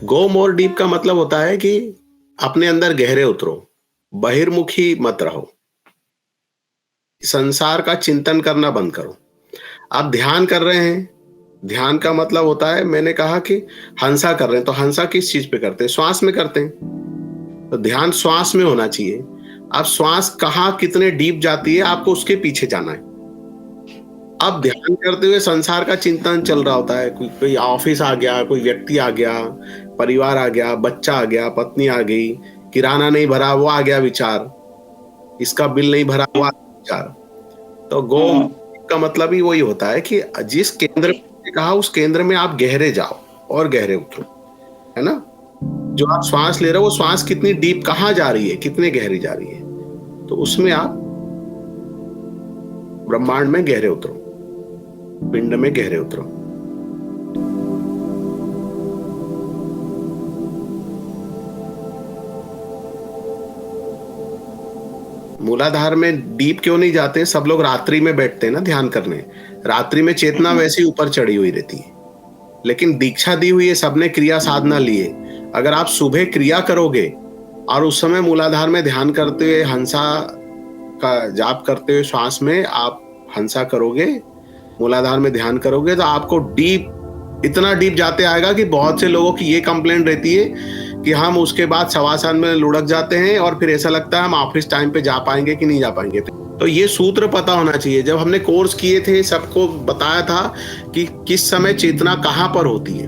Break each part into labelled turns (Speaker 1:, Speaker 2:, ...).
Speaker 1: गो more deep का मतलब होता है कि अपने अंदर गहरे उतरो, बहिर्मुखी मत रहो, संसार का चिंतन करना बंद करो। आप ध्यान कर रहे हैं, ध्यान का मतलब होता है मैंने कहा कि हंसा कर रहे हैं, तो हंसा किस चीज पे करते हैं? श्वास में करते हैं। तो ध्यान श्वास में होना चाहिए। अब श्वास कहाँ कितने डीप जाती है आपको उसके पीछे जाना है। अब ध्यान करते हुए संसार का चिंतन चल रहा होता है, कोई कोई ऑफिस आ गया, कोई व्यक्ति आ गया, परिवार आ गया, बच्चा आ गया, पत्नी आ गई, किराना नहीं भरा वो आ गया विचार, इसका बिल नहीं भरा वो आ गया विचार। तो गो
Speaker 2: हाँ।
Speaker 1: का मतलब ही वही होता है कि जिस केंद्र में कहा उस केंद्र में आप गहरे जाओ और गहरे उतरो, है ना? जो आप श्वास ले रहे हो वो श्वास कितनी डीप कहाँ जा रही है, कितने गहरी जा रही है, तो उसमें आप ब्रह्मांड में गहरे उतरो, पिंड में गहरे उतरो। मूलाधार में डीप क्यों नहीं जाते? सब लोग रात्रि में बैठते हैं ना ध्यान करने। रात्रि में चेतना वैसे ही ऊपर चढ़ी हुई रहती है, लेकिन दीक्षा दी हुई है, सबने क्रिया साधना लिए। अगर आप सुबह क्रिया करोगे और उस समय मूलाधार में ध्यान करते हुए हंसा का जाप करते हुए श्वास में आप हंसा करोगे, मूलाधार में ध्यान करोगे, तो आपको डीप, इतना डीप जाते आएगा कि बहुत से लोगों की ये कंप्लेंट रहती है कि हम उसके बाद शवासन में लुढ़क जाते हैं और फिर ऐसा लगता है हम ऑफिस टाइम पे जा पाएंगे कि नहीं जा पाएंगे। तो ये सूत्र पता होना चाहिए। जब हमने कोर्स किए थे सबको बताया था कि किस समय चेतना कहां पर होती है।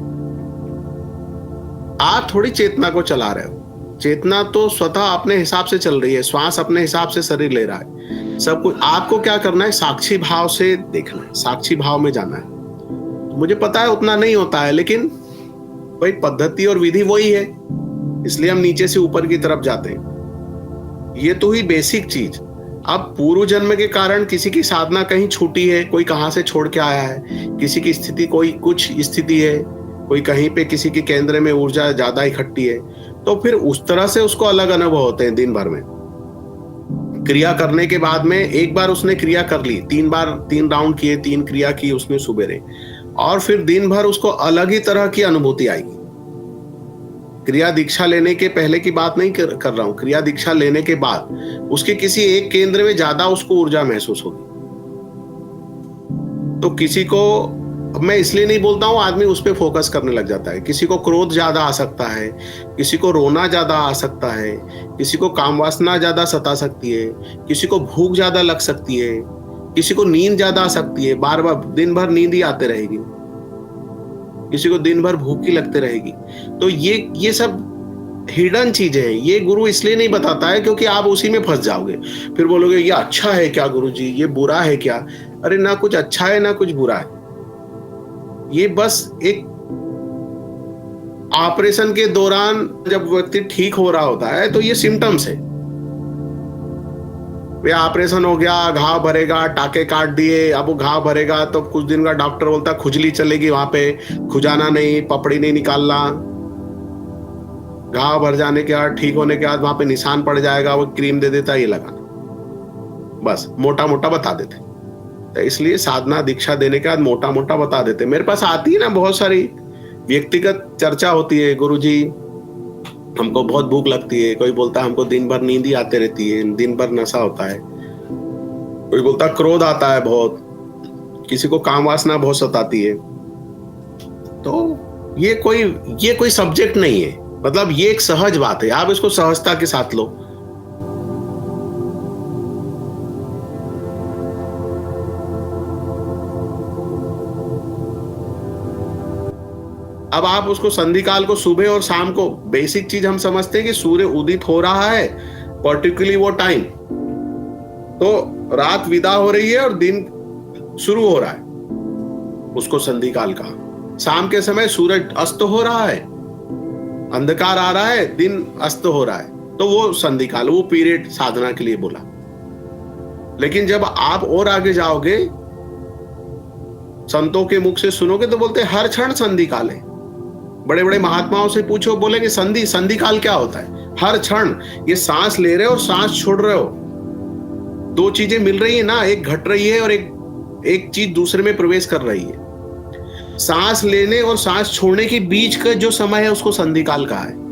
Speaker 1: आप थोड़ी चेतना को चला रहे हो, चेतना तो स्वतः अपने हिसाब से चल रही है, श्वास अपने हिसाब से शरीर ले रहा है, सब कुछ। आपको क्या करना है? साक्षी भाव से देखना है, साक्षी भाव में जाना है। मुझे पता है उतना नहीं होता है, लेकिन भाई पद्धति और विधि वही है, इसलिए हम नीचे से ऊपर की तरफ जाते हैं। ये तो ही बेसिक चीज। अब पूर्व जन्म के कारण किसी की साधना कहीं छूटी है, कोई कहां से छोड़ के आया है, किसी की स्थिति कोई कुछ स्थिति है, कोई कहीं पे किसी के केंद्र में ऊर्जा ज्यादा इकट्ठी है, तो फिर उस तरह से उसको अलग अनुभव होते हैं दिन भर में। क्रिया करने के बाद में एक बार उसने क्रिया कर ली, 3 राउंड किए, 3 क्रिया की उसने सुबेरे, और फिर दिन भर उसको अलग ही तरह की अनुभूति आएगी। क्रिया दीक्षा लेने के पहले की बात नहीं कर रहा हूं, क्रिया दीक्षा लेने के बाद उसके किसी एक केंद्र में ज्यादा उसको ऊर्जा महसूस होगी। तो किसी को, मैं इसलिए नहीं बोलता हूं, आदमी उस पर फोकस करने लग जाता है। किसी को क्रोध ज्यादा आ सकता है, किसी को रोना ज्यादा आ सकता है, किसी को काम वासना ज्यादा सता सकती है, किसी को भूख ज्यादा लग सकती है, किसी को नींद ज्यादा आ सकती है, बार बार दिन भर नींद ही आते रहेगी, किसी को दिन भर भूख ही लगते रहेगी। तो ये सब हिडन चीजें हैं। ये गुरु इसलिए नहीं बताता है क्योंकि आप उसी में फंस जाओगे, फिर बोलोगे ये अच्छा है क्या गुरुजी, ये बुरा है क्या? अरे ना कुछ अच्छा है ना कुछ बुरा है, ये बस एक ऑपरेशन के दौरान जब व्यक्ति ठीक हो रहा होता है तो ये सिम्टम्स है। वे ऑपरेशन हो गया, घाव भरेगा, टाके काट दिए, अब वो घाव भरेगा तो कुछ दिन का डॉक्टर बोलता खुजली चलेगी, वहां पे खुजाना नहीं, पपड़ी नहीं निकालना। घाव भर जाने के बाद, ठीक होने के बाद वहां पे निशान पड़ जाएगा, वो क्रीम दे देता, ये लगाना, बस मोटा मोटा बता देते। तो इसलिए साधना दीक्षा देने के बाद मोटा मोटा बता देते। मेरे पास आती है ना बहुत सारी व्यक्तिगत चर्चा होती है, गुरुजी हमको बहुत भूख लगती है, कोई बोलता है हमको दिन भर नींद ही आते रहती है, दिन भर नशा होता है, कोई बोलता क्रोध आता है बहुत, किसी को काम वासना बहुत सताती है। तो ये कोई सब्जेक्ट नहीं है, मतलब ये एक सहज बात है, आप इसको सहजता के साथ लो। अब आप उसको संधि काल को सुबह और शाम को, बेसिक चीज हम समझते हैं कि सूर्य उदित हो रहा है पर्टिकुलरली वो टाइम, तो रात विदा हो रही है और दिन शुरू हो रहा है, उसको संधि काल कहा। शाम के समय सूरज अस्त हो रहा है, अंधकार आ रहा है, दिन अस्त हो रहा है, तो वो संधि काल, वो पीरियड साधना के लिए बोला। लेकिन जब आप और आगे जाओगे, संतों के मुख से सुनोगे तो बोलते हर क्षण संधि काल है। बड़े बड़े महात्माओं से पूछो, बोलेंगे संधि काल क्या होता है? हर क्षण, ये सांस ले रहे हो और सांस छोड़ रहे हो, दो चीजें मिल रही है ना, एक घट रही है और एक चीज दूसरे में प्रवेश कर रही है। सांस लेने और सांस छोड़ने के बीच का जो समय है उसको संधि काल कहा है।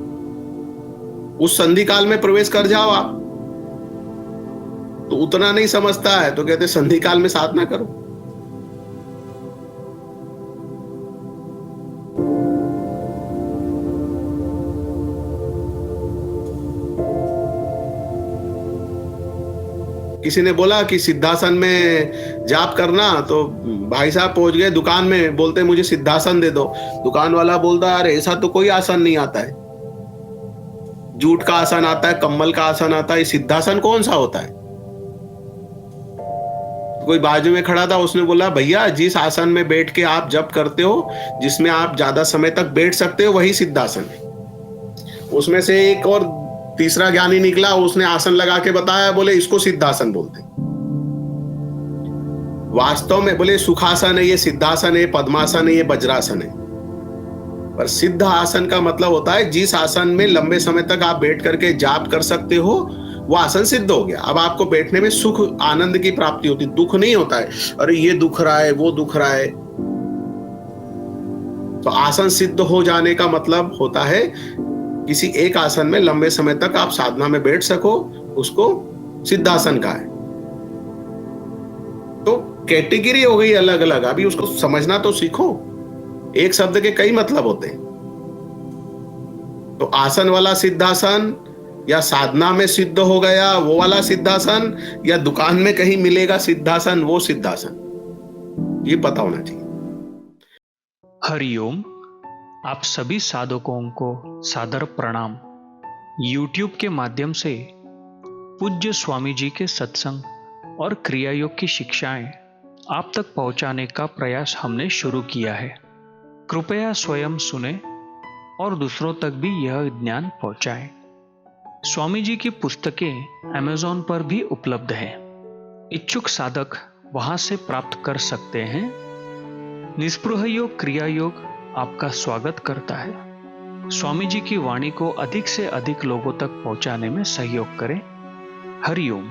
Speaker 1: उस संधि काल में प्रवेश कर जाओ आप, तो उतना नहीं समझता है तो कहते संधि काल में साधना करो। किसी ने बोला कि सिद्धासन में जाप करना, तो भाई साहब पहुंच गए दुकान में, बोलते मुझे सिद्धासन दे दो। दुकान वाला बोलता अरे ऐसा तो कोई आसन नहीं आता है, जूट का आसन आता है, कम्बल का आसन आता है, सिद्धासन कौन सा होता है? कोई बाजू में खड़ा था, उसने बोला भैया जिस आसन में बैठ के आप जप करते हो, जिसमें आप ज्यादा समय तक बैठ सकते हो, वही सिद्धासन है। उसमें से एक और तीसरा ज्ञानी निकला, उसने आसन लगा के बताया, बोले इसको सिद्धासन बोलते हैं। वास्तव में बोले सुखासन है, ये सिद्धासन है, पद्मासन है, ये वज्रासन है। पर सिद्ध आसन का मतलब होता है जिस आसन में लंबे समय तक आप बैठ करके जाप कर सकते हो, वो आसन सिद्ध हो गया। अब आपको बैठने में सुख आनंद की प्राप्ति होती, दुख नहीं होता है, अरे ये दुख रहा है, वो दुख रहा है। तो आसन सिद्ध हो जाने का मतलब होता है किसी एक आसन में लंबे समय तक आप साधना में बैठ सको, उसको सिद्धासन का है। तो कैटेगरी हो गई अलग अलग, अभी उसको समझना तो सीखो। एक शब्द के कई मतलब होते हैं। तो आसन वाला सिद्धासन, या साधना में सिद्ध हो गया वो वाला सिद्धासन, या दुकान में कहीं मिलेगा सिद्धासन वो सिद्धासन, ये पता होना चाहिए।
Speaker 2: हरिओम। आप सभी साधकों को सादर प्रणाम। YouTube के माध्यम से पूज्य स्वामी जी के सत्संग और क्रिया योग की शिक्षाएं आप तक पहुंचाने का प्रयास हमने शुरू किया है। कृपया स्वयं सुने और दूसरों तक भी यह ज्ञान पहुंचाएं। स्वामी जी की पुस्तकें Amazon पर भी उपलब्ध है, इच्छुक साधक वहां से प्राप्त कर सकते हैं। निस्पृह योग क्रिया योग आपका स्वागत करता है। स्वामी जी की वाणी को अधिक से अधिक लोगों तक पहुंचाने में सहयोग करें। हरिओम।